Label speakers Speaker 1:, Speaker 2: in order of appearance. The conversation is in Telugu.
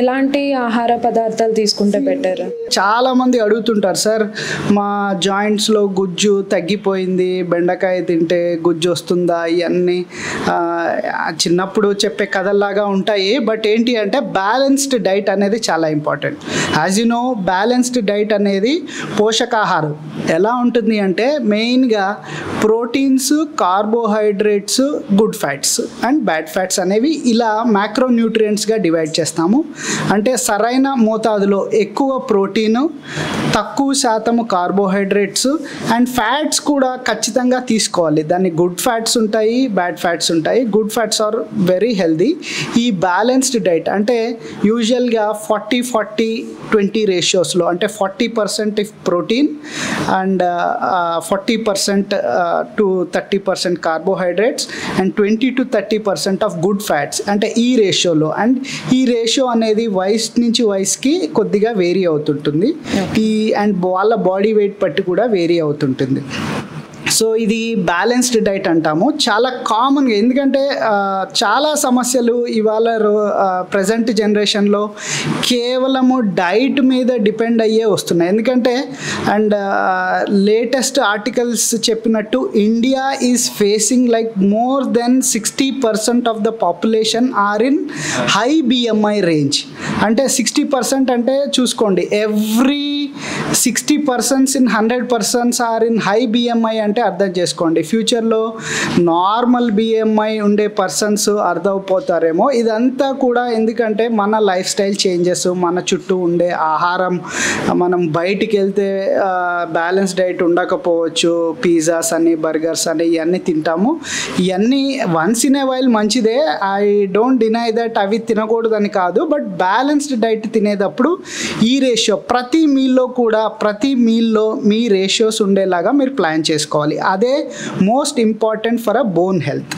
Speaker 1: ఎలాంటి ఆహార పదార్థాలు తీసుకుంటే బెటర్?
Speaker 2: చాలా మంది అడుగుతుంటారు, సార్ మా జాయింట్స్లో గుజ్జు తగ్గిపోయింది, బెండకాయ తింటే గుజ్జు వస్తుందా? ఇవన్నీ చిన్నప్పుడు చెప్పే కథల్లాగా ఉంటాయి. బట్ ఏంటి అంటే బ్యాలెన్స్డ్ డైట్ అనేది చాలా important. As you know, balanced diet అనేది పోషకాహారం ఎలా ఉంటుంది అంటే మెయిన్గా proteins, carbohydrates, good fats and bad fats అనేవి ఇలా మ్యాక్రో న్యూట్రియంట్స్గా డివైడ్ చేస్తాము. అంటే సరైన మోతాదులో ఎక్కువ ప్రోటీను, తక్కువ శాతము కార్బోహైడ్రేట్స్ అండ్ ఫ్యాట్స్ కూడా ఖచ్చితంగా తీసుకోవాలి. దాన్ని గుడ్ ఫ్యాట్స్ ఉంటాయి, బ్యాడ్ ఫ్యాట్స్ ఉంటాయి. Good fats are very healthy. ఈ బ్యాలెన్స్డ్ డైట్ అంటే యూజువల్గా 40-40-20 రేషియోస్లో, అంటే 40% protein and 40% to 30% carbohydrates and 20-30% of good fats, అంటే ఈ రేషియోలో. అండ్ ఈ రేషియో అనేది వయసు నుంచి వయసుకి కొద్దిగా వేరీ అవుతుంటుంది. అండ్ వాళ్ళ బాడీ వెయిట్ బట్టి కూడా వేరీ అవుతుంటుంది. సో ఇది బ్యాలెన్స్డ్ డైట్ అంటాము. చాలా కామన్గా, ఎందుకంటే చాలా సమస్యలు ఇవాళ ప్రజెంట్ జనరేషన్లో కేవలము డైట్ మీద డిపెండ్ అయ్యే వస్తున్నాయి. ఎందుకంటే అండ్ లేటెస్ట్ ఆర్టికల్స్ చెప్పినట్టు India is facing like more than 60% of the population are in high BMI range. అంటే 60% అంటే చూసుకోండి, every 60% in 100% are in high BMI. అంటే అర్థం చేసుకోండి, ఫ్యూచర్లో నార్మల్ బిఎంఐ ఉండే పర్సన్స్ అర్థమైపోతారేమో. ఇదంతా కూడా ఎందుకంటే మన లైఫ్ స్టైల్ చేంజెస్, మన చుట్టూ ఉండే ఆహారం, మనం బయటికి వెళ్తే బ్యాలెన్స్ డైట్ ఉండకపోవచ్చు, పిజ్జాస్ అని, బర్గర్స్ అని ఇవన్నీ తింటాము. ఇవన్నీ వన్స్ ఇన్ ఏ వైల్ మంచిదే, ఐ డోంట్ డినై దట్, అవి తినకూడదని కాదు. బట్ బ్యాలెన్స్డ్ డైట్ తినేటప్పుడు ఈ రేషియో ప్రతి మీల్లో మీ రేషియోస్ ఉండేలాగా మీరు ప్లాన్ చేసుకోవాలి. అదే most important for a bone health.